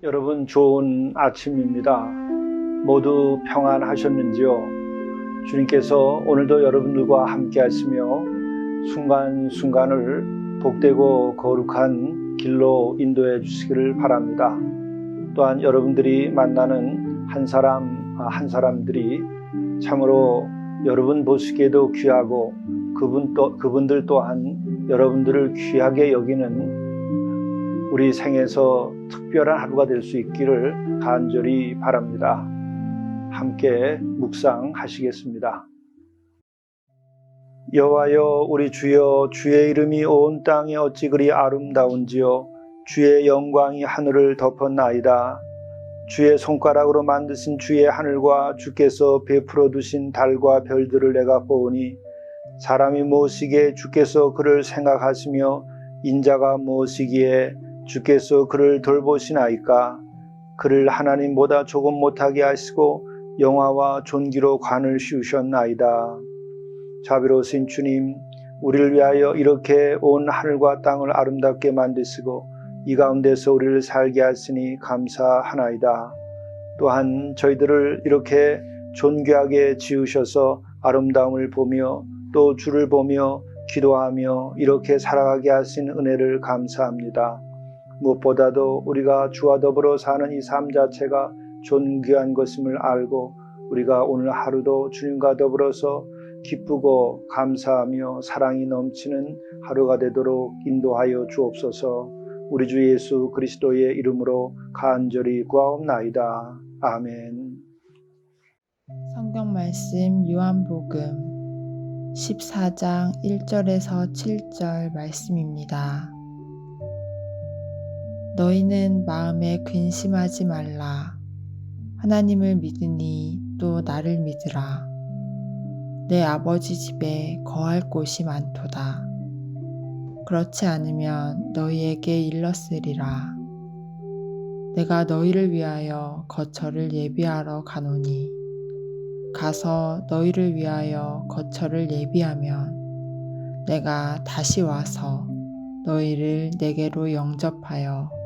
여러분 좋은 아침입니다. 모두 평안하셨는지요? 주님께서 오늘도 여러분들과 함께 하시며 순간순간을 복되고 거룩한 길로 인도해 주시기를 바랍니다. 또한 여러분들이 만나는 한 사람들이 참으로 여러분 보시기에도 귀하고 그분들 또한 여러분들을 귀하게 여기는 우리 생에서 특별한 하루가 될 수 있기를 간절히 바랍니다. 함께 묵상하시겠습니다. 여호와여 우리 주여, 주의 이름이 온 땅에 어찌 그리 아름다운지요. 주의 영광이 하늘을 덮었나이다. 주의 손가락으로 만드신 주의 하늘과 주께서 베풀어 두신 달과 별들을 내가 보오니 사람이 무엇이기에 주께서 그를 생각하시며 인자가 무엇이기에 주께서 그를 돌보시나이까. 그를 하나님보다 조금 못하게 하시고 영화와 존귀로 관을 씌우셨나이다. 자비로우신 주님, 우리를 위하여 이렇게 온 하늘과 땅을 아름답게 만드시고 이 가운데서 우리를 살게 하시니 감사하나이다. 또한 저희들을 이렇게 존귀하게 지으셔서 아름다움을 보며 또 주를 보며 기도하며 이렇게 살아가게 하신 은혜를 감사합니다. 무엇보다도 우리가 주와 더불어 사는 이 삶 자체가 존귀한 것임을 알고 우리가 오늘 하루도 주님과 더불어서 기쁘고 감사하며 사랑이 넘치는 하루가 되도록 인도하여 주옵소서. 우리 주 예수 그리스도의 이름으로 간절히 구하옵나이다. 아멘. 성경 말씀 요한복음 14장 1절에서 7절 말씀입니다. 너희는 마음에 근심하지 말라. 하나님을 믿으니 또 나를 믿으라. 내 아버지 집에 거할 곳이 많도다. 그렇지 않으면 너희에게 일렀으리라. 내가 너희를 위하여 거처를 예비하러 가노니 가서 너희를 위하여 거처를 예비하면 내가 다시 와서 너희를 내게로 영접하여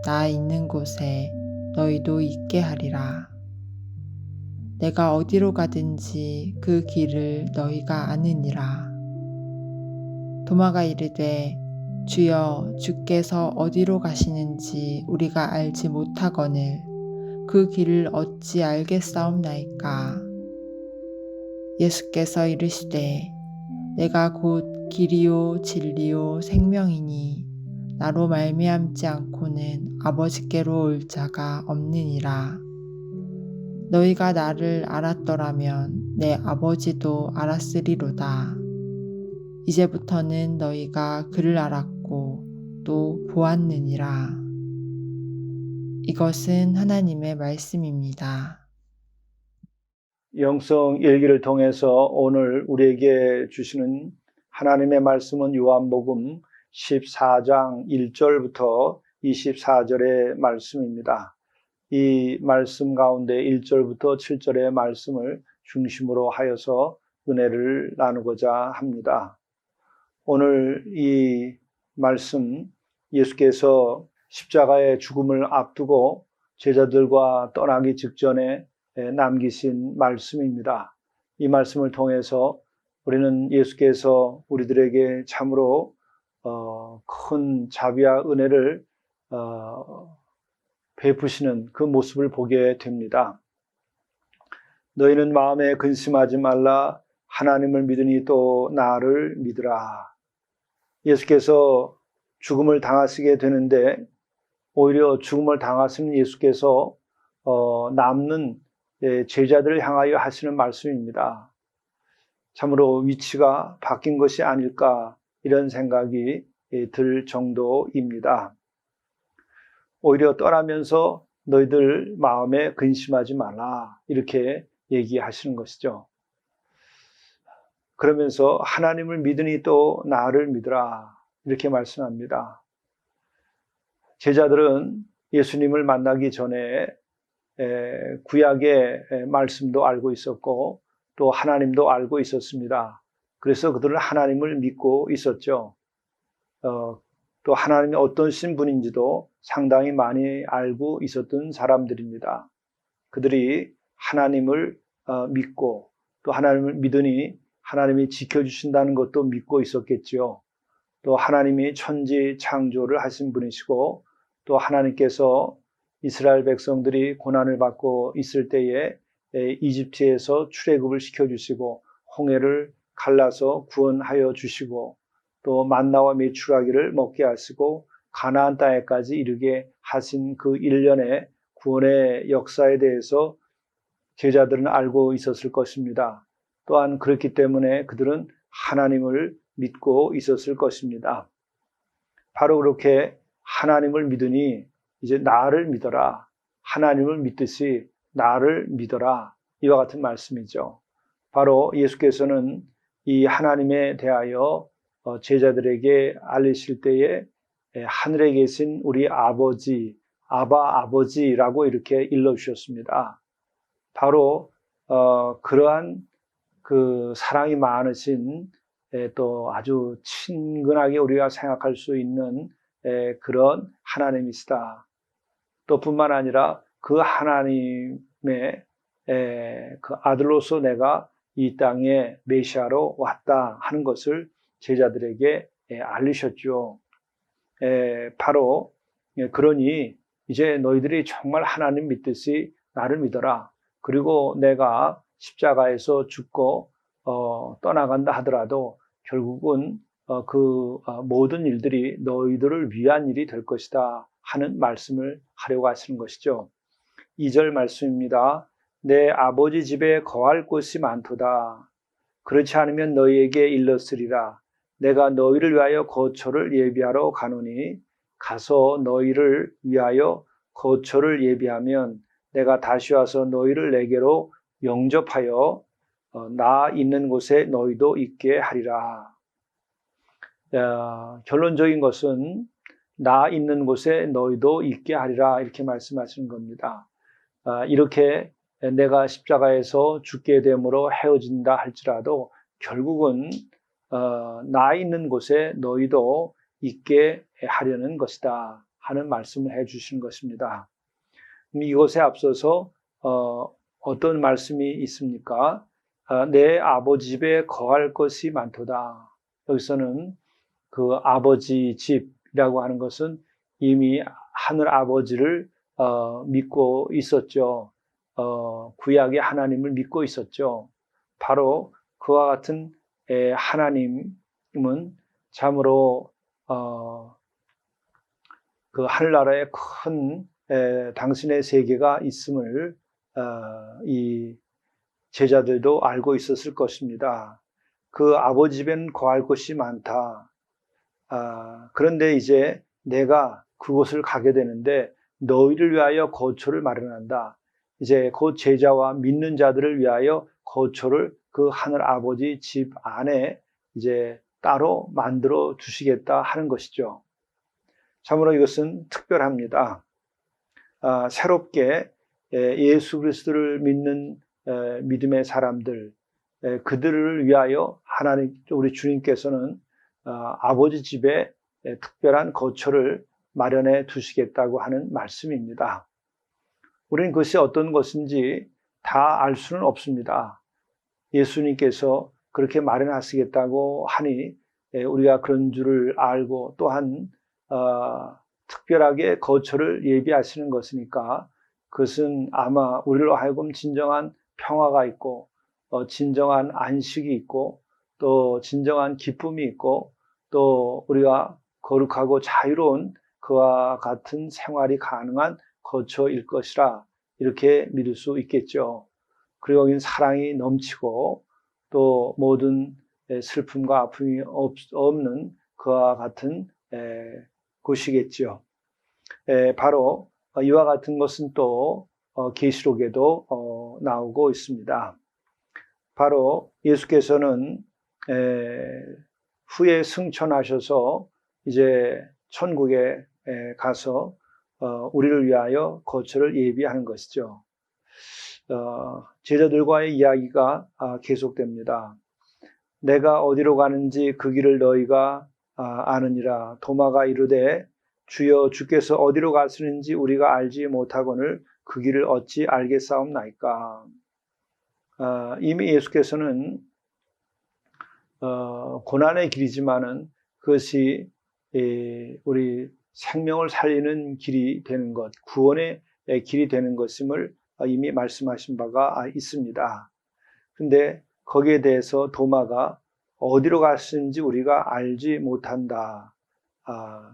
나 있는 곳에 너희도 있게 하리라. 내가 어디로 가든지 그 길을 너희가 아느니라. 도마가 이르되 주여, 주께서 어디로 가시는지 우리가 알지 못하거늘 그 길을 어찌 알겠사옵나이까. 예수께서 이르시되 내가 곧 길이요 진리요 생명이니 나로 말미암지 않고는 아버지께로 올 자가 없느니라. 너희가 나를 알았더라면 내 아버지도 알았으리로다. 이제부터는 너희가 그를 알았고 또 보았느니라. 이것은 하나님의 말씀입니다. 영성 일기를 통해서 오늘 우리에게 주시는 하나님의 말씀은 요한복음 14장 1절부터 24절의 말씀입니다. 이 말씀 가운데 1절부터 7절의 말씀을 중심으로 하여서 은혜를 나누고자 합니다. 오늘 이 말씀, 예수께서 십자가의 죽음을 앞두고 제자들과 떠나기 직전에 남기신 말씀입니다. 이 말씀을 통해서 우리는 예수께서 우리들에게 참으로 큰 자비와 은혜를 베푸시는 그 모습을 보게 됩니다. 너희는 마음에 근심하지 말라. 하나님을 믿으니 또 나를 믿으라. 예수께서 죽음을 당하시게 되는데 오히려 죽음을 당하신 예수께서 남는 제자들을 향하여 하시는 말씀입니다. 참으로 위치가 바뀐 것이 아닐까 이런 생각이 들 정도입니다. 오히려 떠나면서 너희들 마음에 근심하지 말라 이렇게 얘기하시는 것이죠. 그러면서 하나님을 믿으니 또 나를 믿으라 이렇게 말씀합니다. 제자들은 예수님을 만나기 전에 구약의 말씀도 알고 있었고 또 하나님도 알고 있었습니다. 그래서 그들은 하나님을 믿고 있었죠. 또 하나님이 어떤 신분인지도 상당히 많이 알고 있었던 사람들입니다. 그들이 하나님을 믿고 또 하나님을 믿으니 하나님이 지켜주신다는 것도 믿고 있었겠지요. 또 하나님이 천지 창조를 하신 분이시고 또 하나님께서 이스라엘 백성들이 고난을 받고 있을 때에 이집트에서 출애굽을 시켜주시고 홍해를 갈라서 구원하여 주시고 또 만나와 메추라기를 먹게 하시고 가나안 땅에까지 이르게 하신 그 일련의 구원의 역사에 대해서 제자들은 알고 있었을 것입니다. 또한 그렇기 때문에 그들은 하나님을 믿고 있었을 것입니다. 바로 그렇게 하나님을 믿으니 이제 나를 믿어라. 하나님을 믿듯이 나를 믿어라. 이와 같은 말씀이죠. 바로 예수께서는 이 하나님에 대하여 제자들에게 알리실 때에 하늘에 계신 우리 아버지, 아바 아버지라고 이렇게 일러주셨습니다. 바로 그러한 그 사랑이 많으신 또 아주 친근하게 우리가 생각할 수 있는 그런 하나님이시다. 또 뿐만 아니라 그 하나님의 그 아들로서 내가 이 땅에 메시아로 왔다 하는 것을 제자들에게 알리셨죠. 바로 그러니 이제 너희들이 정말 하나님 믿듯이 나를 믿어라. 그리고 내가 십자가에서 죽고 떠나간다 하더라도 결국은 그 모든 일들이 너희들을 위한 일이 될 것이다 하는 말씀을 하려고 하시는 것이죠. 2절 말씀입니다. 내 아버지 집에 거할 곳이 많도다. 그렇지 않으면 너희에게 일렀으리라. 내가 너희를 위하여 거처를 예비하러 가노니 가서 너희를 위하여 거처를 예비하면 내가 다시 와서 너희를 내게로 영접하여 나 있는 곳에 너희도 있게 하리라. 결론적인 것은 나 있는 곳에 너희도 있게 하리라 이렇게 말씀하시는 겁니다. 이렇게 내가 십자가에서 죽게 됨으로 헤어진다 할지라도 결국은 나 있는 곳에 너희도 있게 하려는 것이다 하는 말씀을 해주신 것입니다. 이것에 앞서서 어떤 말씀이 있습니까? 내 아버지 집에 거할 것이 많도다. 여기서는 그 아버지 집이라고 하는 것은 이미 하늘 아버지를 믿고 있었죠. 구약의 하나님을 믿고 있었죠. 바로 그와 같은 하나님은 참으로 그 하늘나라에 큰 당신의 세계가 있음을 이 제자들도 알고 있었을 것입니다. 그 아버지 집엔 거할 곳이 많다. 그런데 이제 내가 그곳을 가게 되는데 너희를 위하여 거처를 마련한다. 이제 그 제자와 믿는 자들을 위하여 거처를 그 하늘 아버지 집 안에 이제 따로 만들어 주시겠다 하는 것이죠. 참으로 이것은 특별합니다. 새롭게 예수 그리스도를 믿는 믿음의 사람들, 그들을 위하여 하나님, 우리 주님께서는 아버지 집에 특별한 거처를 마련해 두시겠다고 하는 말씀입니다. 우리는 그것이 어떤 것인지 다 알 수는 없습니다. 예수님께서 그렇게 마련하시겠다고 하니 우리가 그런 줄을 알고 또한 특별하게 거처를 예비하시는 것이니까 그것은 아마 우리로 하여금 진정한 평화가 있고 진정한 안식이 있고 또 진정한 기쁨이 있고 또 우리가 거룩하고 자유로운 그와 같은 생활이 가능한 거처일 것이라 이렇게 믿을 수 있겠죠. 그리고 여기는 사랑이 넘치고 또 모든 슬픔과 아픔이 없는 그와 같은 곳이겠죠. 바로 이와 같은 것은 또 계시록에도 나오고 있습니다. 바로 예수께서는 후에 승천하셔서 이제 천국에 가서 우리를 위하여 거처를 예비하는 것이죠. 제자들과의 이야기가 계속됩니다. 내가 어디로 가는지 그 길을 너희가 아느니라. 도마가 이르되 주여 주께서 어디로 가시는지 우리가 알지 못하거늘 그 길을 어찌 알겠사옵나이까. 이미 예수께서는 고난의 길이지만은 그것이 우리 생명을 살리는 길이 되는 것, 구원의 길이 되는 것임을 이미 말씀하신 바가 있습니다. 근데 거기에 대해서 도마가 어디로 가시는지 우리가 알지 못한다.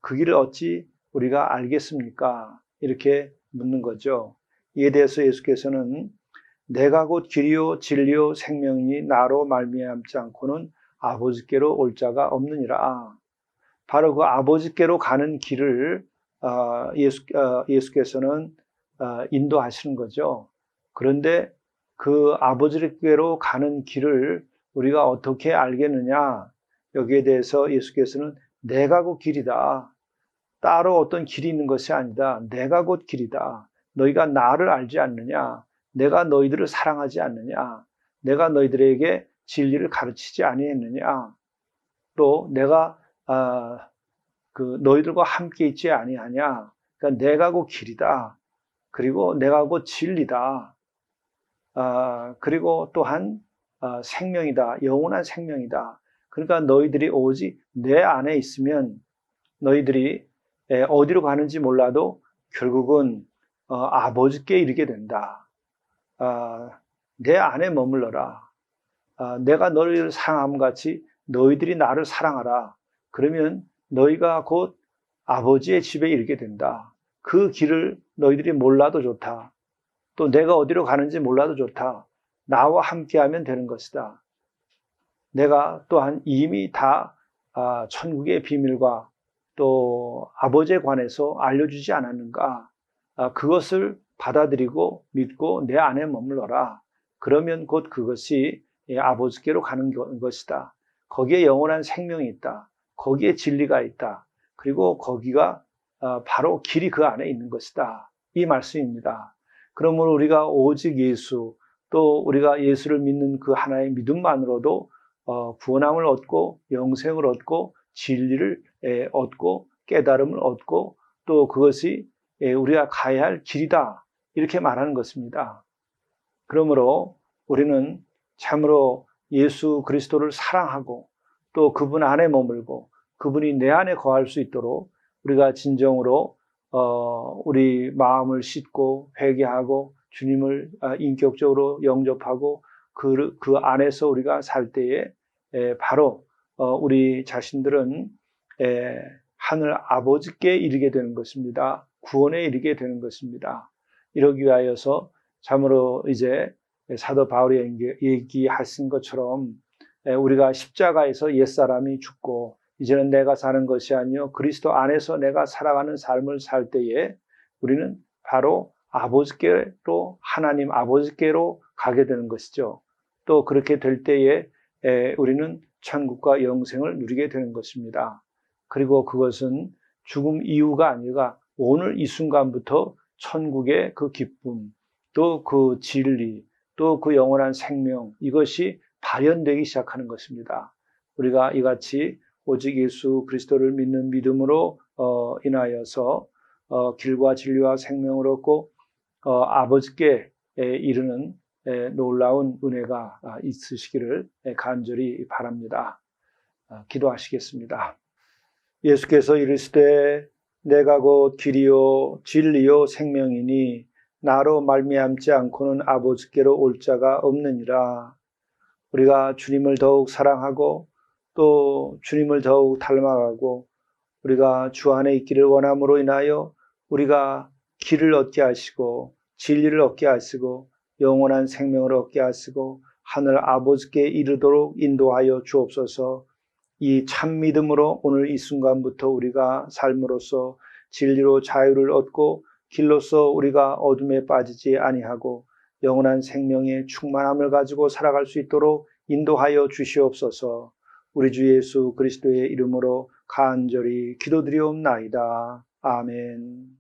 그 길을 어찌 우리가 알겠습니까? 이렇게 묻는 거죠. 이에 대해서 예수께서는 내가 곧 길이요 진리요 생명이니 나로 말미암지 않고는 아버지께로 올 자가 없느니라. 바로 그 아버지께로 가는 길을 예수께서는 인도하시는 거죠. 그런데 그 아버지께로 가는 길을 우리가 어떻게 알겠느냐? 여기에 대해서 예수께서는 내가 곧 길이다. 따로 어떤 길이 있는 것이 아니다. 내가 곧 길이다. 너희가 나를 알지 않느냐? 내가 너희들을 사랑하지 않느냐? 내가 너희들에게 진리를 가르치지 아니했느냐? 또 내가 너희들과 함께 있지 아니하냐? 그러니까 내가 곧 길이다. 그리고 내가 곧 진리다. 그리고 또한 생명이다. 영원한 생명이다. 그러니까 너희들이 오직 내 안에 있으면 너희들이 어디로 가는지 몰라도 결국은 아버지께 이르게 된다. 내 안에 머물러라. 내가 너희를 사랑함 같이 너희들이 나를 사랑하라. 그러면 너희가 곧 아버지의 집에 이르게 된다. 그 길을 너희들이 몰라도 좋다. 또 내가 어디로 가는지 몰라도 좋다. 나와 함께하면 되는 것이다. 내가 또한 이미 다 천국의 비밀과 또 아버지에 관해서 알려주지 않았는가? 그것을 받아들이고 믿고 내 안에 머물러라. 그러면 곧 그것이 아버지께로 가는 것이다. 거기에 영원한 생명이 있다. 거기에 진리가 있다. 그리고 거기가 바로 길이 그 안에 있는 것이다. 이 말씀입니다. 그러므로 우리가 오직 예수, 또 우리가 예수를 믿는 그 하나의 믿음만으로도 구원함을 얻고 영생을 얻고 진리를 얻고 깨달음을 얻고 또 그것이 우리가 가야 할 길이다. 이렇게 말하는 것입니다. 그러므로 우리는 참으로 예수 그리스도를 사랑하고 또 그분 안에 머물고 그분이 내 안에 거할 수 있도록 우리가 진정으로 우리 마음을 씻고 회개하고 주님을 인격적으로 영접하고 그 안에서 우리가 살 때에 바로 우리 자신들은 하늘 아버지께 이르게 되는 것입니다. 구원에 이르게 되는 것입니다. 이러기 위하여서 참으로 이제 사도 바울이 얘기하신 것처럼 우리가 십자가에서 옛사람이 죽고 이제는 내가 사는 것이 아니요 그리스도 안에서 내가 살아가는 삶을 살 때에 우리는 바로 아버지께로 하나님 아버지께로 가게 되는 것이죠. 또 그렇게 될 때에 우리는 천국과 영생을 누리게 되는 것입니다. 그리고 그것은 죽음 이후가 아니라 오늘 이 순간부터 천국의 그 기쁨, 또 그 진리, 또 그 영원한 생명 이것이 발현되기 시작하는 것입니다. 우리가 이같이 오직 예수 그리스도를 믿는 믿음으로 인하여서 길과 진리와 생명을 얻고 아버지께 이르는 놀라운 은혜가 있으시기를 간절히 바랍니다. 기도하시겠습니다. 예수께서 이르시되 내가 곧 길이요 진리요 생명이니 나로 말미암지 않고는 아버지께로 올 자가 없느니라. 우리가 주님을 더욱 사랑하고 또 주님을 더욱 닮아가고 우리가 주 안에 있기를 원함으로 인하여 우리가 길을 얻게 하시고 진리를 얻게 하시고 영원한 생명을 얻게 하시고 하늘 아버지께 이르도록 인도하여 주옵소서. 이 참 믿음으로 오늘 이 순간부터 우리가 삶으로써 진리로 자유를 얻고 길로서 우리가 어둠에 빠지지 아니하고 영원한 생명의 충만함을 가지고 살아갈 수 있도록 인도하여 주시옵소서. 우리 주 예수 그리스도의 이름으로 간절히 기도드리옵나이다. 아멘.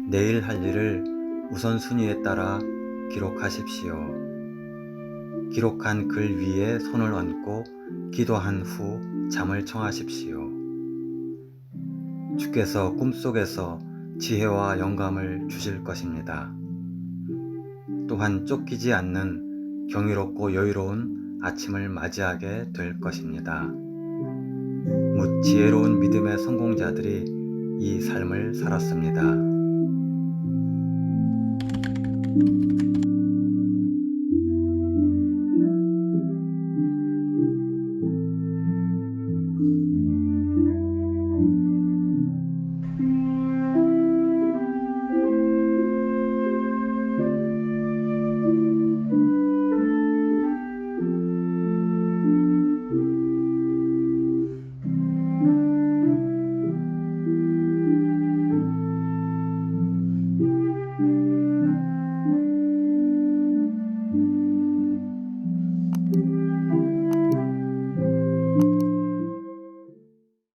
내일 할 일을 우선순위에 따라 기록하십시오. 기록한 글 위에 손을 얹고 기도한 후 잠을 청하십시오. 주께서 꿈속에서 지혜와 영감을 주실 것입니다. 또한 쫓기지 않는 경이롭고 여유로운 아침을 맞이하게 될 것입니다. 묻 지혜로운 믿음의 성공자들이 이 삶을 살았습니다.